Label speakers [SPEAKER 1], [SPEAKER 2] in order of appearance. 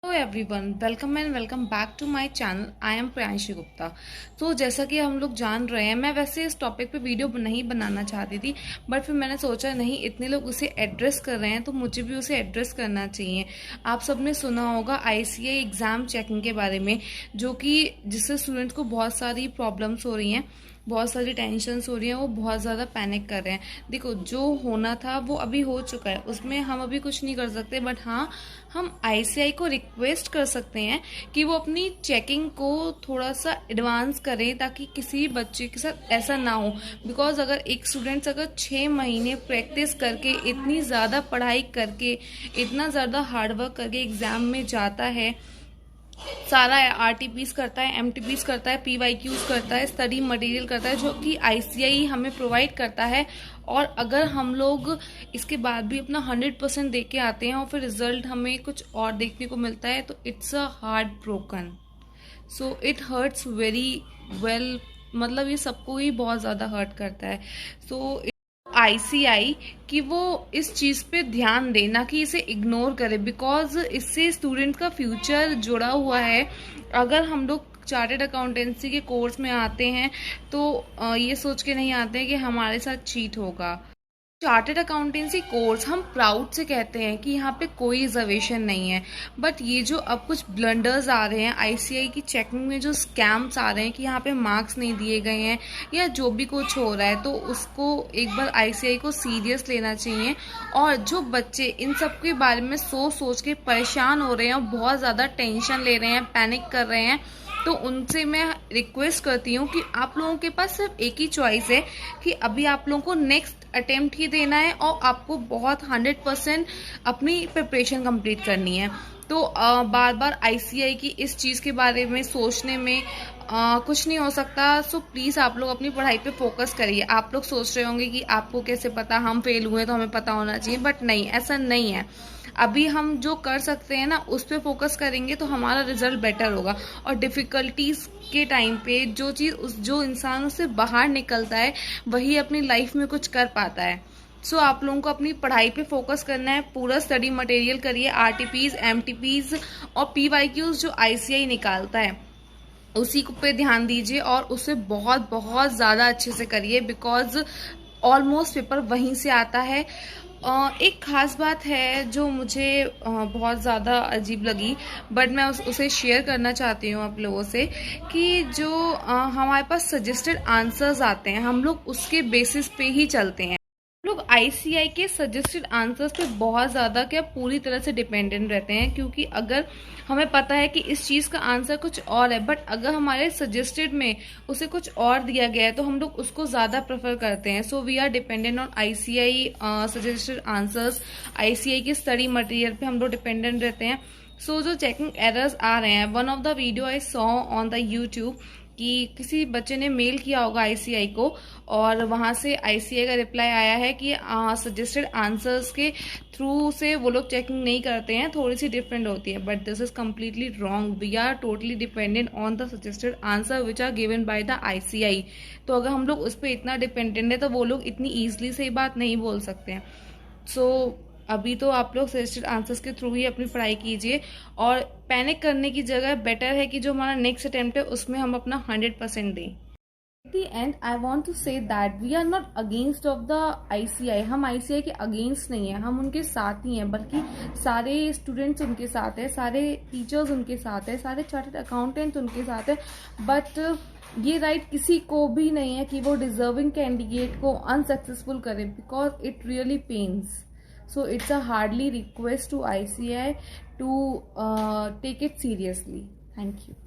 [SPEAKER 1] Hello everyone, welcome and welcome back to my channel. I am Priyanshi Gupta. तो जैसा कि हम लोग जान रहे हैं, मैं वैसे इस टॉपिक पे वीडियो नहीं बनाना चाहती थी, बट फिर मैंने सोचा नहीं, इतने लोग उसे एड्रेस कर रहे हैं तो मुझे भी उसे एड्रेस करना चाहिए। आप सबने सुना होगा आईसीआई एग्ज़ाम चेकिंग के बारे में, जो कि जिससे स्टूडेंट्स को बहुत सारी प्रॉब्लम्स हो रही हैं, बहुत सारी टेंशन्स हो रही हैं, वो बहुत ज़्यादा पैनिक कर रहे हैं। देखो, जो होना था वो अभी हो चुका है, उसमें हम अभी कुछ नहीं कर सकते, बट हाँ, हम आईसीआई को रिक्वेस्ट कर सकते हैं कि वो अपनी चेकिंग को थोड़ा सा एडवांस करें, ताकि किसी बच्चे के साथ ऐसा ना हो। बिकॉज अगर एक स्टूडेंट्स अगर 6 महीने प्रैक्टिस करके, इतनी ज़्यादा पढ़ाई करके, इतना ज़्यादा हार्डवर्क करके एग्ज़ाम में जाता है, सारा आरटीपीस करता है, एमटीपीस करता है, पीवाईक्यूज करता है, स्टडी मटेरियल करता है, जो कि आईसीआई हमें प्रोवाइड करता है। और अगर हम लोग इसके बाद भी अपना 100% दे के आते हैं और फिर रिजल्ट हमें कुछ और देखने को मिलता है, तो it's a heart broken. So it hurts very well. मतलब ये सबको ही बहुत ज़्यादा हर्ट करता है। सो आईसीआई कि वो इस चीज़ पे ध्यान दे, ना कि इसे इग्नोर करे, बिकॉज इससे स्टूडेंट का फ्यूचर जुड़ा हुआ है। अगर हम लोग चार्टेड अकाउंटेंसी के कोर्स में आते हैं तो ये सोच के नहीं आते हैं कि हमारे साथ चीट होगा। चार्टेड अकाउंटेंसी कोर्स हम प्राउड से कहते हैं कि यहाँ पे कोई रिजर्वेशन नहीं है, बट ये जो अब कुछ ब्लंडर्स आ रहे हैं आईसीआई की चेकिंग में, जो स्कैम्स आ रहे हैं कि यहाँ पे मार्क्स नहीं दिए गए हैं या जो भी कुछ हो रहा है, तो उसको एक बार आईसीआई को सीरियस लेना चाहिए। और जो बच्चे इन सब के बारे में सोच सोच के परेशान हो रहे हैं और बहुत ज़्यादा टेंशन ले रहे हैं, पैनिक कर रहे हैं, तो उनसे मैं रिक्वेस्ट करती हूँ कि आप लोगों के पास सिर्फ एक ही चॉइस है कि अभी आप लोगों को नेक्स्ट अटेम्प्ट ही देना है और आपको बहुत 100% अपनी प्रिपरेशन कंप्लीट करनी है। तो बार बार आईसीआई की इस चीज़ के बारे में सोचने में कुछ नहीं हो सकता। सो प्लीज़ आप लोग अपनी पढ़ाई पे फोकस करिए। आप लोग सोच रहे होंगे कि आपको कैसे पता, हम फेल हुए तो हमें पता होना चाहिए, बट नहीं, ऐसा नहीं है। अभी हम जो कर सकते हैं ना, उस पर फोकस करेंगे तो हमारा रिजल्ट बेटर होगा। और डिफ़िकल्टीज के टाइम पे जो इंसान उससे बाहर निकलता है, वही अपनी लाइफ में कुछ कर पाता है। सो आप लोगों को अपनी पढ़ाई पे फोकस करना है, पूरा स्टडी मटेरियल करिए, आरटीपीज, एमटीपीज और पीवाईक्यूज जो आईसीआई निकालता है उसी को पे ध्यान दीजिए और उसे बहुत बहुत ज़्यादा अच्छे से करिए, बिकॉज ऑलमोस्ट पेपर वहीं से आता है। एक खास बात है जो मुझे बहुत ज़्यादा अजीब लगी, बट मैं उसे शेयर करना चाहती हूँ आप लोगों से, कि जो हमारे पास सजेस्टेड आंसर्स आते हैं, हम लोग उसके बेसिस पे ही चलते हैं। लोग आईसीआई के सजेस्टेड आंसर्स पे बहुत ज़्यादा क्या पूरी तरह से डिपेंडेंट रहते हैं, क्योंकि अगर हमें पता है कि इस चीज़ का आंसर कुछ और है, बट अगर हमारे सजेस्टेड में उसे कुछ और दिया गया है तो हम लोग उसको ज़्यादा प्रेफर करते हैं। So we are dependent on ICI suggested answers. ICI के स्टडी मटेरियल पे हम लोग डिपेंडेंट रहते हैं। सो जो चेकिंग एरर्स आ रहे हैं, one of the video I saw on the YouTube कि किसी बच्चे ने मेल किया होगा आईसीआई को, और वहां से आईसीआई का रिप्लाई आया है कि सजेस्टेड आंसर्स के थ्रू से वो लोग चेकिंग नहीं करते हैं, थोड़ी सी डिफरेंट होती है, but this is completely wrong. We are totally dependent on the suggested answer which are given by the ICI. तो अगर हम लोग उस पर इतना डिपेंडेंट है तो वो लोग इतनी ईजिली से ये बात नहीं बोल सकते हैं। सो अभी तो आप लोग सजेस्टेड आंसर्स के थ्रू ही अपनी पढ़ाई कीजिए, और पैनिक करने की जगह बेटर है कि जो हमारा नेक्स्ट अटेम्प्ट है उसमें हम अपना 100% दें। At the end, I want to say that we are not against of the ICI. हम ICI के अगेंस्ट नहीं है, हम उनके साथ ही हैं, बल्कि सारे स्टूडेंट्स उनके साथ है, सारे टीचर्स उनके साथ है, सारे चार्टर्ड अकाउंटेंट उनके साथ है। बट ये राइट किसी को भी नहीं है कि वो डिजर्विंग कैंडिडेट को अनसक्सेसफुल करे, because it really pains. So it's a hardly request to ICI to take it seriously. Thank you.